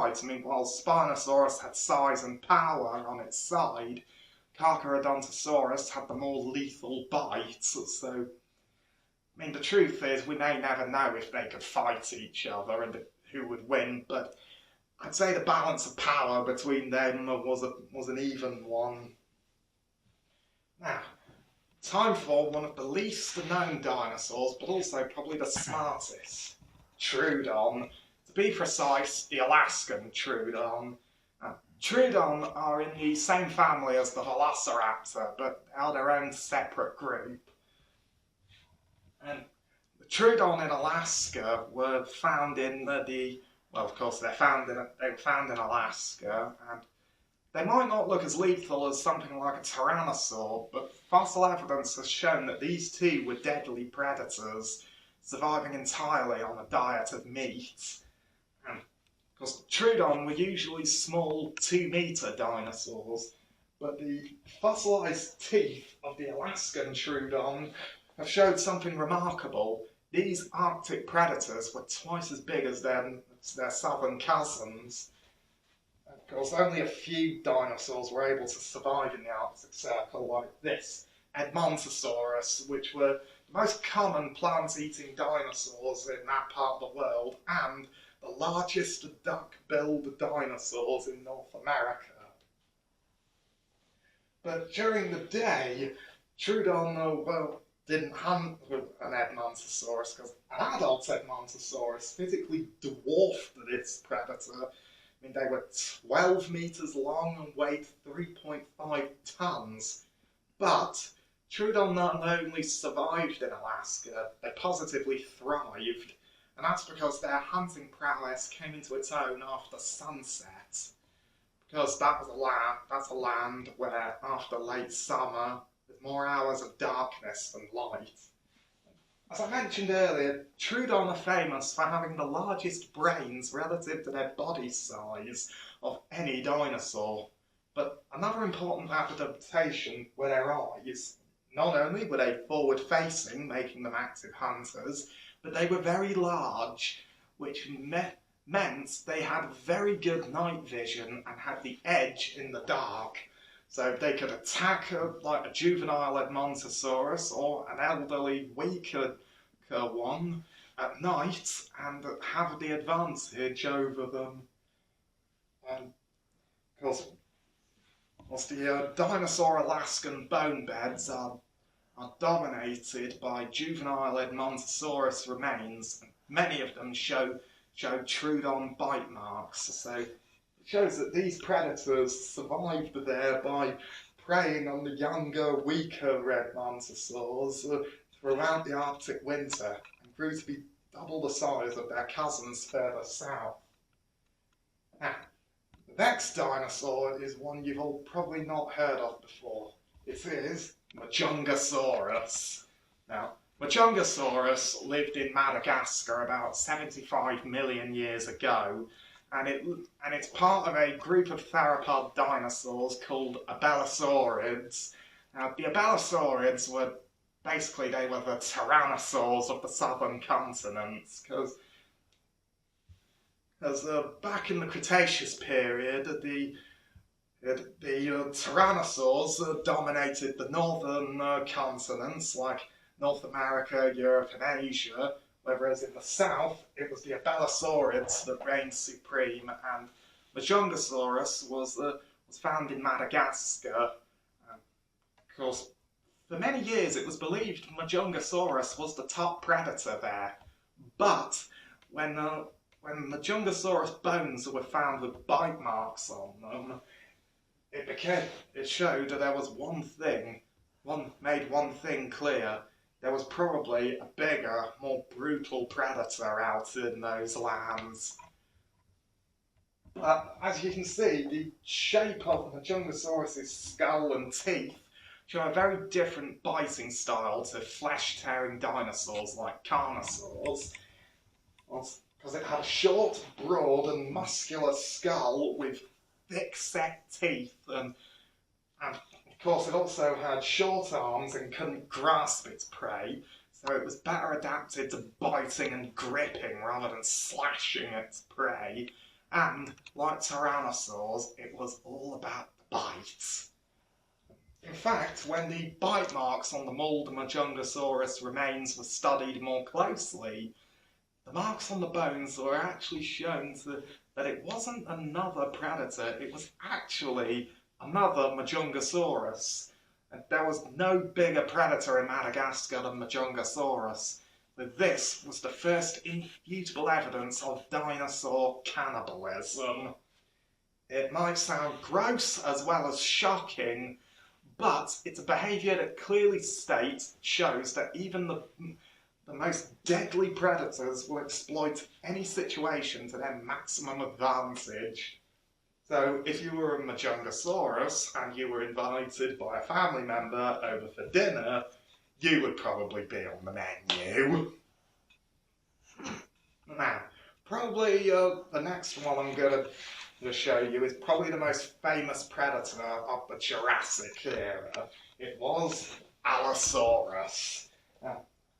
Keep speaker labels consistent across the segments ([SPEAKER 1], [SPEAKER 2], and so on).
[SPEAKER 1] bite. I mean, while Spinosaurus had size and power on its side, Carcharodontosaurus had the more lethal bite. So, I mean, the truth is, we may never know if they could fight each other and who would win, but I'd say the balance of power between them was an even one. Now, time for one of the least known dinosaurs, but also probably the smartest. Troodon. To be precise, the Alaskan Troodon. Troodon are in the same family as the Velociraptor, but are their own separate group. And the Troodon in Alaska were found in well, of course, they were found in Alaska, and they might not look as lethal as something like a tyrannosaur, but fossil evidence has shown that these two were deadly predators, surviving entirely on a diet of meat. And of course, Troodon were usually small 2-metre dinosaurs, but the fossilised teeth of the Alaskan Troodon have showed something remarkable. These Arctic predators were twice as big as their southern cousins. Of course, only a few dinosaurs were able to survive in the Arctic Circle like this. Edmontosaurus, which were the most common plant-eating dinosaurs in that part of the world, and the largest duck-billed dinosaurs in North America. But during the day, Troodon, didn't hunt with an Edmontosaurus, because an adult Edmontosaurus physically dwarfed this predator. I mean, they were 12 metres long and weighed 3.5 tonnes. But Troodon not only survived in Alaska, they positively thrived. And that's because their hunting prowess came into its own after sunset. Because that's a land where, after late summer, there's more hours of darkness than light. As I mentioned earlier, Troodon are famous for having the largest brains relative to their body size of any dinosaur. But another important adaptation were their eyes. Not only were they forward-facing, making them active hunters, but they were very large, which meant they had very good night vision and had the edge in the dark. So they could attack like a juvenile Edmontosaurus or an elderly, weaker one at night and have the advantage over them. And of course, the dinosaur Alaskan bone beds are dominated by juvenile Edmontosaurus remains. Many of them show Troodon bite marks. So shows that these predators survived there by preying on the younger, weaker Edmontosaurs throughout the Arctic winter and grew to be double the size of their cousins further south. Now, the next dinosaur is one you've all probably not heard of before. It is Majungasaurus. Now, Majungasaurus lived in Madagascar about 75 million years ago, and it's part of a group of theropod dinosaurs called Abelisaurids. Now, the Abelisaurids were basically they were the tyrannosaurs of the southern continents, because back in the Cretaceous period, the tyrannosaurs dominated the northern continents like North America, Europe, and Asia. Whereas in the south, it was the Abelisaurids that reigned supreme, and Majungasaurus was found in Madagascar. Of course, for many years it was believed Majungasaurus was the top predator there. But when Majungasaurus bones were found with bite marks on them, it showed that there was one thing clear. There was probably a bigger, more brutal predator out in those lands. As you can see, the shape of Majungasaurus' skull and teeth show a very different biting style to flesh-tearing dinosaurs like Carnosaurs, because it had a short, broad and muscular skull with thick set teeth, and of course, it also had short arms and couldn't grasp its prey, so it was better adapted to biting and gripping rather than slashing its prey. And, like Tyrannosaurs, it was all about the bites. In fact, when the bite marks on the mauled Majungasaurus remains were studied more closely, the marks on the bones were actually shown that it wasn't another predator, it was actually another Majungasaurus. And there was no bigger predator in Madagascar than Majungasaurus. But this was the first indisputable evidence of dinosaur cannibalism. It might sound gross as well as shocking, but it's a behaviour that clearly shows that even the most deadly predators will exploit any situation to their maximum advantage. So if you were a Majungasaurus and you were invited by a family member over for dinner, you would probably be on the menu. Now, probably the next one I'm going to show you is probably the most famous predator of the Jurassic era. It was Allosaurus.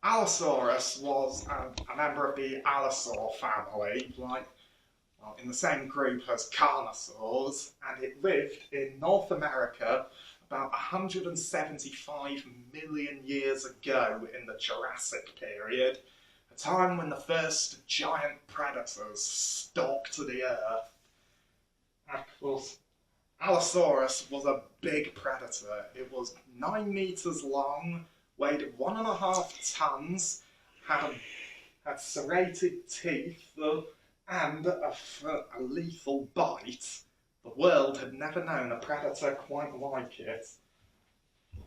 [SPEAKER 1] Allosaurus was a member of the Allosaur family, in the same group as Carnosaurs, and it lived in North America about 175 million years ago in the Jurassic Period, a time when the first giant predators stalked the Earth. And of course, Allosaurus was a big predator. It was 9 meters long, weighed 1.5 tons, had serrated teeth, and a lethal bite. The world had never known a predator quite like it.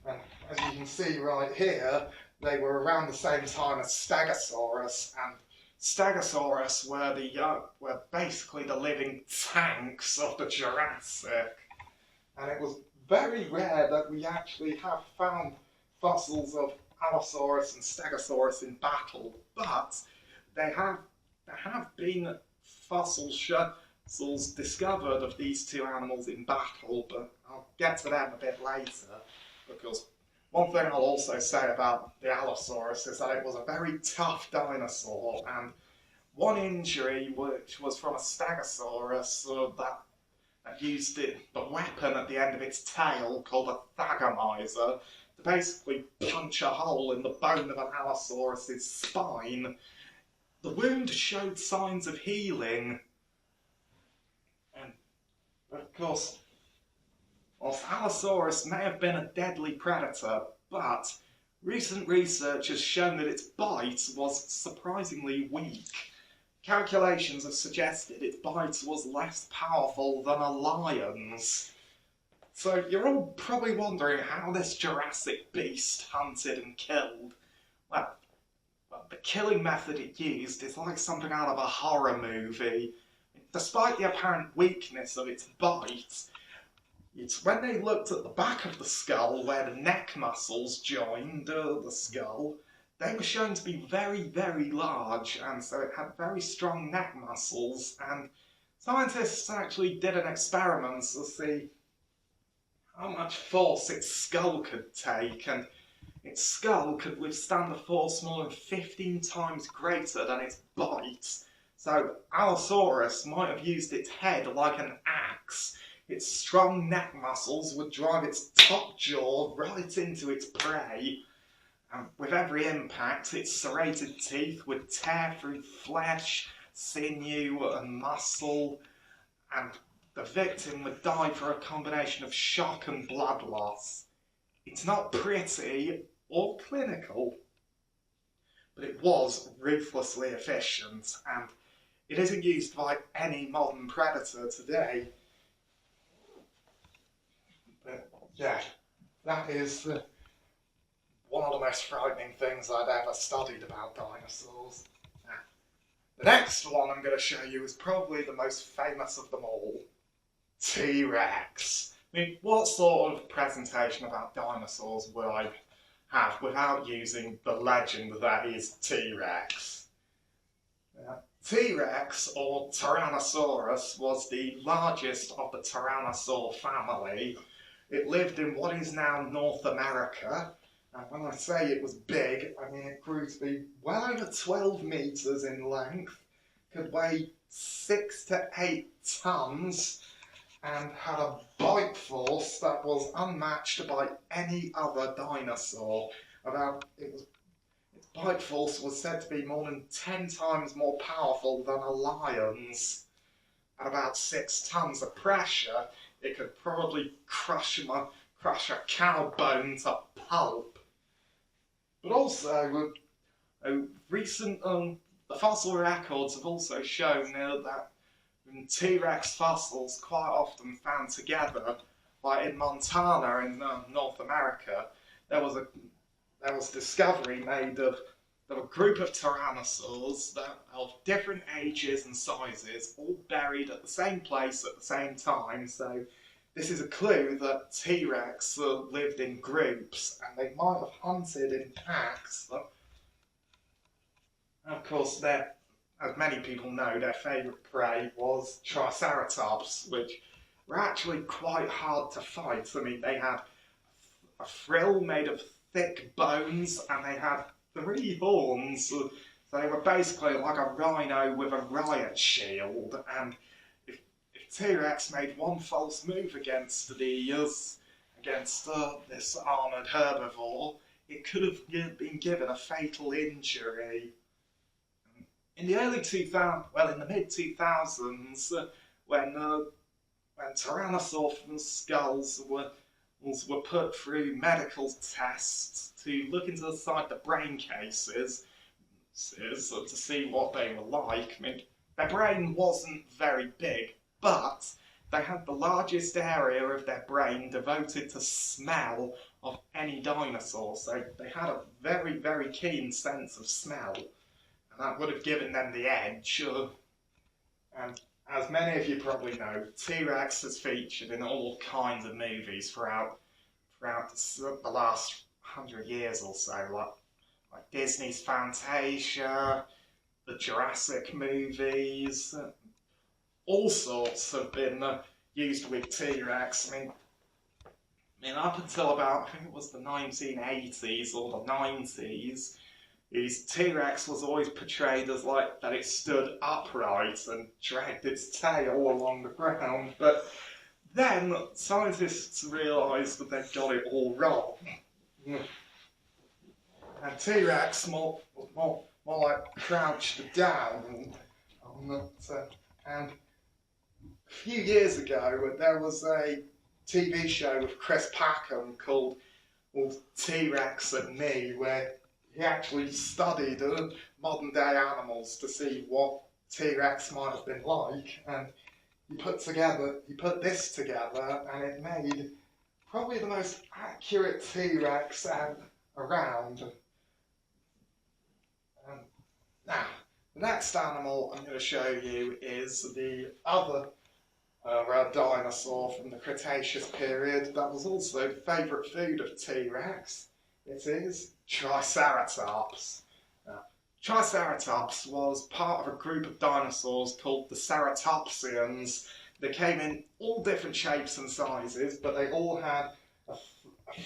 [SPEAKER 1] And as you can see right here, they were around the same time as Stegosaurus, and Stegosaurus were basically the living tanks of the Jurassic. And it was very rare that we actually have found fossils of Allosaurus and Stegosaurus in battle, but there have been fossils discovered of these two animals in battle, but I'll get to them a bit later, because one thing I'll also say about the Allosaurus is that it was a very tough dinosaur, and one injury, which was from a Stegosaurus that used the weapon at the end of its tail called a thagomizer to basically punch a hole in the bone of an Allosaurus's spine. The wound showed signs of healing, and of course, whilst Allosaurus may have been a deadly predator, but recent research has shown that its bite was surprisingly weak. Calculations have suggested its bite was less powerful than a lion's. So you're all probably wondering how this Jurassic beast hunted and killed. Well, the killing method it used is like something out of a horror movie. Despite the apparent weakness of its bite, it's when they looked at the back of the skull where the neck muscles joined the skull, they were shown to be very, very large, and so it had very strong neck muscles, and scientists actually did an experiment to see how much force its skull could take, and its skull could withstand a force more than 15 times greater than its bite. So Allosaurus might have used its head like an axe. Its strong neck muscles would drive its top jaw right into its prey. And with every impact, its serrated teeth would tear through flesh, sinew and muscle, and the victim would die for a combination of shock and blood loss. It's not pretty or clinical, but it was ruthlessly efficient, and it isn't used by any modern predator today. But yeah, that is one of the most frightening things I'd ever studied about dinosaurs. Now, the next one I'm going to show you is probably the most famous of them all. T-Rex. I mean, what sort of presentation about dinosaurs would I have without using the legend that is T-Rex? T-Rex, or Tyrannosaurus, was the largest of the Tyrannosaur family. It lived in what is now North America. And when I say it was big, I mean it grew to be well over 12 meters in length, could weigh 6 to 8 tons and had a bite force that was unmatched by any other dinosaur. Its bite force was said to be more than 10 times more powerful than a lion's. At about 6 tons of pressure, it could probably crush a cow bone to pulp. But also, the fossil records have also shown that T-Rex fossils quite often found together, like in Montana in North America, there was discovery made of a group of tyrannosaurs of different ages and sizes, all buried at the same place at the same time. So this is a clue that T-Rex lived in groups, and they might have hunted in packs. Of course, as many people know, their favourite prey was Triceratops, which were actually quite hard to fight. I mean, they had a frill made of thick bones, and they had 3 horns. So they were basically like a rhino with a Riot-Shield, and if T-Rex made one false move against this armoured herbivore, it could have been given a fatal injury. In the early 2000s, in the mid-2000s, when Tyrannosaur skulls were put through medical tests to look into the brain cases to see what they were like. I mean, their brain wasn't very big, but they had the largest area of their brain devoted to smell of any dinosaur. So they had a very, very keen sense of smell. That would have given them the edge. And as many of you probably know, T-Rex has featured in all kinds of movies throughout the last 100 years or so, like Disney's Fantasia, the Jurassic movies. All sorts have been used with T-Rex. I mean, up until about, I think it was the 1980s or the 90s, T-Rex was always portrayed as that it stood upright and dragged its tail along the ground. But then scientists realised that they'd got it all wrong. And T-Rex more like crouched down. And a few years ago, there was a TV show with Chris Packham called T-Rex and Me, where he actually studied modern day animals to see what T-Rex might have been like, and he put this together, and it made probably the most accurate T-Rex around. Now, the next animal I'm going to show you is the other dinosaur from the Cretaceous period that was also the favourite food of T-Rex. It is Triceratops. Triceratops was part of a group of dinosaurs called the Ceratopsians. They came in all different shapes and sizes, but they all had a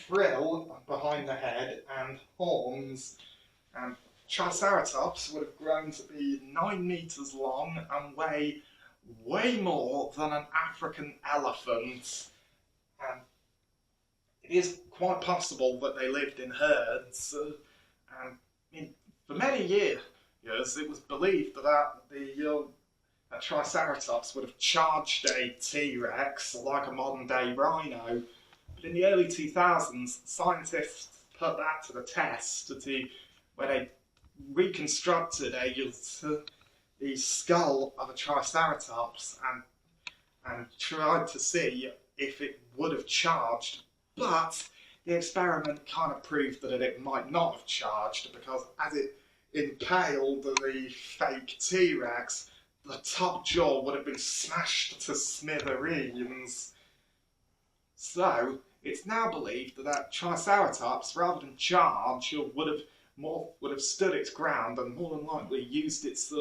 [SPEAKER 1] frill behind the head and horns. And Triceratops would have grown to be 9 meters long and weigh way more than an African elephant. And it is quite possible that they lived in herds. For many years, it was believed that Triceratops would have charged a T-Rex like a modern-day rhino. But in the early 2000s, scientists put that to the test where they reconstructed the skull of a Triceratops and tried to see if it would have charged. But the experiment kind of proved that it might not have charged, because as it impaled the fake T-Rex, the top jaw would have been smashed to smithereens. So it's now believed that Triceratops, rather than charge, would have stood its ground and more than likely used its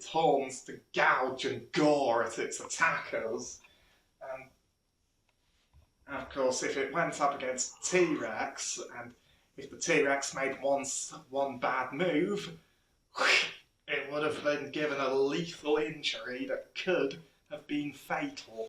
[SPEAKER 1] horns to gouge and gore at its attackers. And of course, if it went up against T-Rex, and if the T-Rex made one bad move, it it would have been given a lethal injury that could have been fatal.